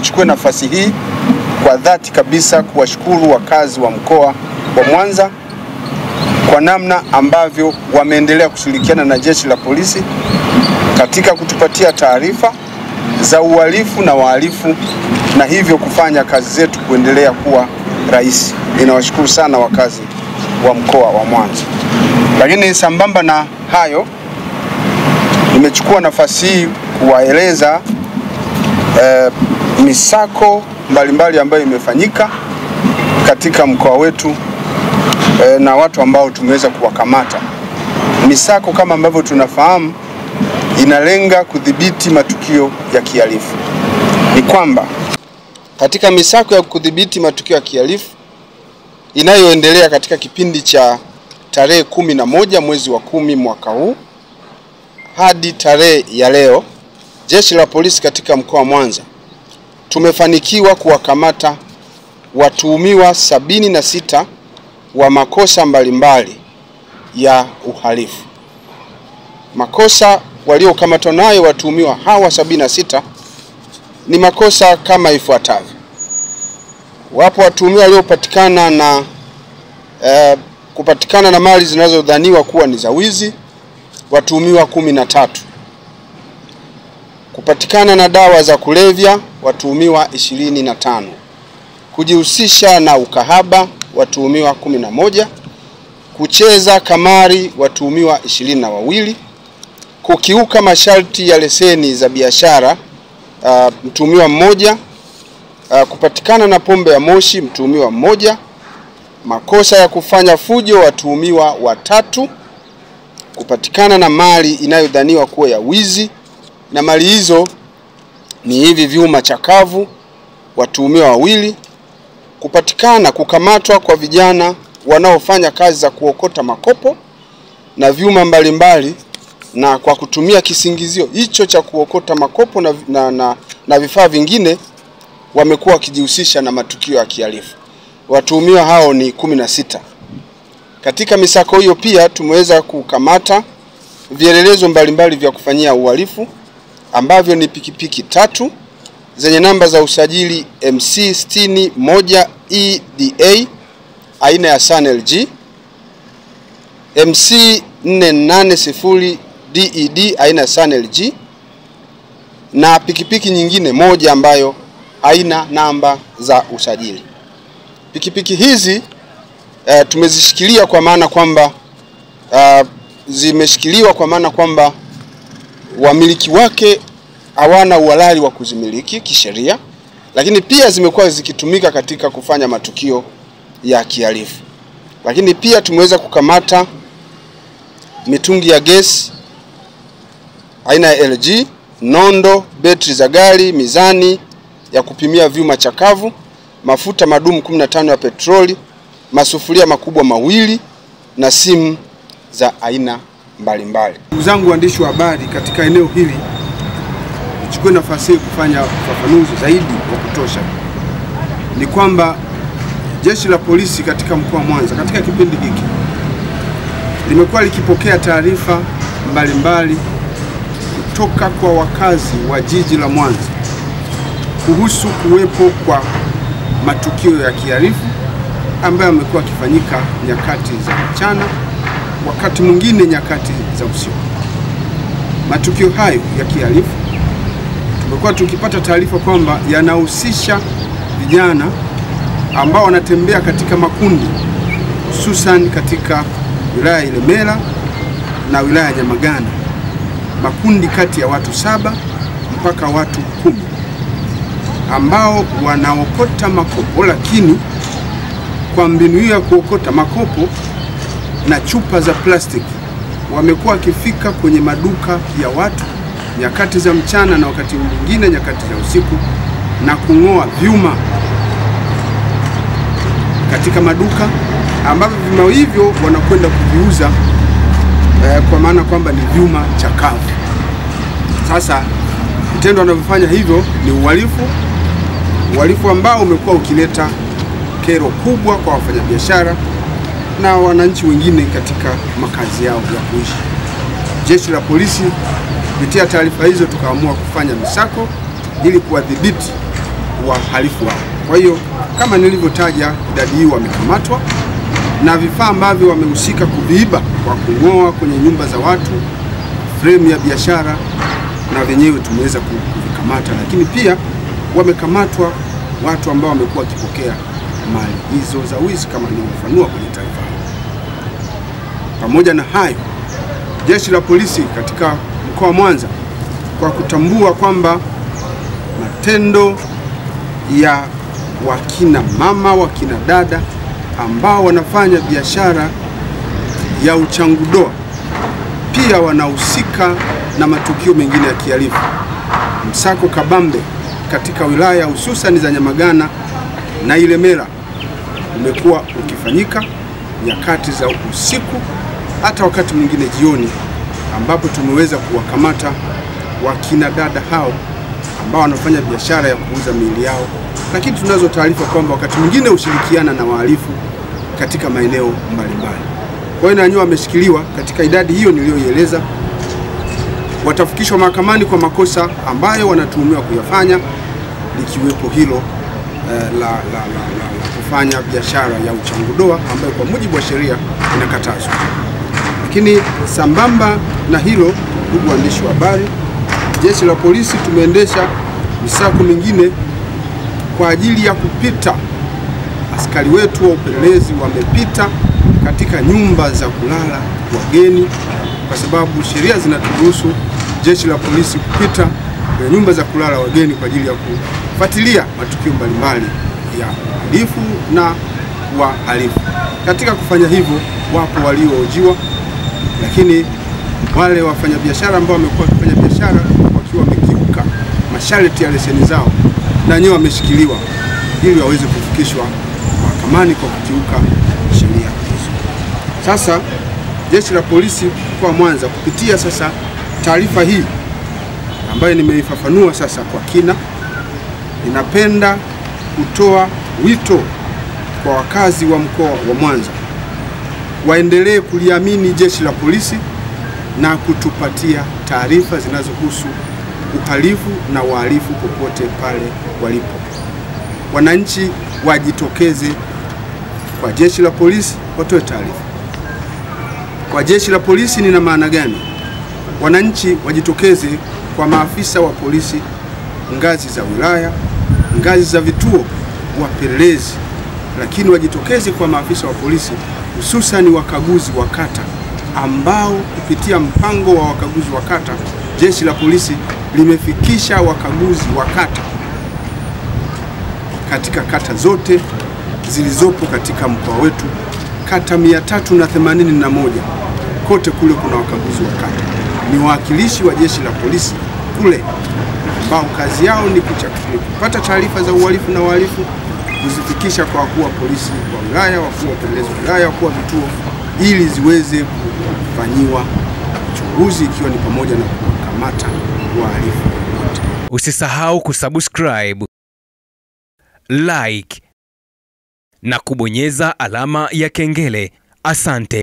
nichukue nafasi hii kwa dhati kabisa kuwashukuru wakazi wa mkoa wa Mwanza kwa namna ambavyo wameendelea kushirikiana na jeshi la polisi katika kutupatia taarifa za uhalifu na wahalifu, na hivyo kufanya kazi zetu kuendelea kuwa rahisi. Ninawashukuru sana wakazi wa mkoa wa Mwanza. Lakini sambamba na hayo, nimechukua nafasi hii kuwaeleza misako mbalimbali ambayo imefanyika katika mkoa wetu na watu ambao tumeweza kuwakamata. Misako kama ambavyo tunafahamu inalenga kudhibiti matukio ya kihalifu. Ni kwamba katika misako ya kudhibiti matukio ya kihalifu inayoendelea katika kipindi cha tarehe 11 mwezi wa 10 mwaka huu hadi tarehe ya leo, jeshi la polisi katika mkoa wa Mwanza tumefanikiwa kuwakamata watuhumiwa 76 wa makosa mbalimbali ya uhalifu. Makosa waliokamatwa nayo watuhumiwa hawa 76 ni makosa kama ifuatavyo. Wapo watuhumiwa waliopatikana na kupatikana na mali zinazodhaniwa kuwa ni za wizi, watuhumiwa 13. Kupatikana na dawa za kulevya, watuhumiwa 25. Kujihusisha na ukahaba, watuhumiwa 11. Kucheza kamari, watuhumiwa 22. Kukiuka masharti ya leseni za biashara, mtuhumiwa 1. Kupatikana na pombe ya moshi, mtuhumiwa 1. Makosa ya kufanya fujo, watuhumiwa 3. Kupatikana na mali inayodhaniwa kuwa ya wizi, na mali hizo ni hivi vyuma chakavu, watuhumiwa 2. Kukamatwa kwa vijana wanaofanya kazi za kuokota makopo na vyuma mbalimbali, na kwa kutumia kisingizio hicho cha kuokota makopo na vifaa vingine wamekuwa wakijihusisha na matukio ya kihalifu. Watuhumiwa hao ni 16. Katika misako hiyo pia tumeweza kukamata vielelezo mbalimbali vya kufanyia uhalifu ambavyo ni pikipiki 3 zenye namba za usajili MC61 EDA aina ya San LG, MC480 DED aina ya San LG, na pikipiki nyingine 1 ambayo haina namba za usajili. Pikipiki hizi tumezishikilia kwa maana kwamba zimeshikiliwa kwa maana kwamba wamiliki wake hawana uhalali wa kuzimiliki kisheria, lakini pia zimekuwa zikitumika katika kufanya matukio ya kihalifu. Lakini pia tumeweza kukamata mitungi ya gesi aina ya LG, nondo, betri za gari, mizani ya kupimia vyuma chakavu, mafuta madumu 15 ya petroli, masufuria makubwa 2 na simu za aina mbalimbali. Ndugu zangu waandishi wa habari, katika eneo hili nichukue nafasi hii kufanya ufafanuzi zaidi wa kutosha. Ni kwamba jeshi la polisi katika mkoa wa Mwanza katika kipindi hiki limekuwa likipokea taarifa mbalimbali kutoka kwa wakazi wa jiji la Mwanza kuhusu kuwepo kwa matukio ya kihalifu ambayo yamekuwa yakifanyika nyakati za mchana, wakati mwingine nyakati za usiku. Matukio hayo ya kihalifu tumekuwa tukipata taarifa kwamba yanahusisha vijana ambao wanatembea katika makundi, hususan katika wilaya ya Ilemela na wilaya ya Nyamagana, makundi kati ya watu 7 mpaka watu 10 ambao wanaokota makopo, lakini kwa mbinu hiyo ya kuokota makopo na chupa za plastiki wamekuwa wakifika kwenye maduka ya watu nyakati za mchana na wakati mwingine nyakati za usiku na kung'oa vyuma katika maduka ambavyo vyuma hivyo wanakwenda kuviuza kwa maana kwamba ni vyuma chakavu. Sasa vitendo wanavyofanya hivyo ni uhalifu ambao umekuwa ukileta kero kubwa kwa wafanyabiashara na wananchi wengine katika makazi yao ya kuishi. Jeshi la polisi kupitia taarifa hizo tukaamua kufanya misako ili kuwadhibiti wahalifu wao. Kwa hiyo kama nilivyotaja, idadi hii wamekamatwa na vifaa ambavyo wamehusika kuviiba kwa kung'oa kwenye nyumba za watu, frame ya biashara, na wenyewe tumeweza kuvikamata. Lakini pia wamekamatwa watu ambao wamekuwa wakipokea mali hizo za wizi kama nilivyofanua kwenye taarifa. Pamoja na hayo, jeshi la polisi katika mkoa wa Mwanza, kwa kutambua kwamba matendo ya wakina mama, wakina dada ambao wanafanya biashara ya uchangudoa pia wanahusika na matukio mengine ya kihalifu, msako kabambe katika wilaya hususan za Nyamagana na Ilemela umekuwa ukifanyika nyakati za usiku, hata wakati mwingine jioni, ambapo tumeweza kuwakamata wakina dada hao ambao wanafanya biashara ya kuuza miili yao. Lakini tunazo taarifa kwamba wakati mwingine ushirikiana na wahalifu katika maeneo mbalimbali. Kwa hiyo nanyo wameshikiliwa katika idadi hiyo niliyoieleza, watafikishwa mahakamani kwa makosa ambayo wanatuhumiwa kuyafanya, likiwepo hilo la kufanya biashara ya uchangudoa ambayo kwa mujibu wa sheria inakatazwa. Lakini sambamba na hilo, ndugu waandishi wa habari, jeshi la polisi tumeendesha misako mingine kwa ajili ya kupita. Askari wetu wa upelelezi wamepita katika nyumba za kulala wageni, kwa sababu sheria zinaturuhusu jeshi la polisi kupita kwenye nyumba za kulala wageni kwa ajili ya kufuatilia matukio mbalimbali ya uhalifu na wahalifu. Katika kufanya hivyo, wapo waliohojiwa, lakini wale wafanyabiashara ambao wamekuwa wakifanya biashara wakiwa wamekiuka masharti ya leseni zao, na wenyewe wameshikiliwa ili waweze kufikishwa mahakamani kwa kukiuka sheria hizo. Sasa jeshi la polisi mkoa wa Mwanza kupitia sasa taarifa hii ambayo nimeifafanua sasa kwa kina, ninapenda kutoa wito kwa wakazi wa mkoa wa Mwanza waendelee kuliamini jeshi la polisi na kutupatia taarifa zinazohusu uhalifu na wahalifu popote pale walipo. Wananchi wajitokeze kwa jeshi la polisi, watoe taarifa. Kwa jeshi la polisi nina maana gani? Wananchi wajitokeze kwa maafisa wa polisi ngazi za wilaya, ngazi za vituo wapelelezi, lakini wajitokeze kwa maafisa wa polisi hususan wakaguzi wa kata, ambao kupitia mpango wa wakaguzi wa kata jeshi la polisi limefikisha wakaguzi wa kata katika kata zote zilizopo katika mkoa wetu, kata 381 kote kule kuna wakaguzi wa kata. Ni wawakilishi wa jeshi la polisi kule ambao kazi yao ni kupata taarifa za uhalifu na wahalifu, kuzifikisha kwa wakuu wa polisi wa wilaya, wakuu wa upelelezi wa wilaya, wakuu wa vituo, ili ziweze kufanyiwa uchunguzi, ikiwa ni pamoja na kukamata wahalifu wote. Usisahau kusubscribe, like na kubonyeza alama ya kengele. Asante.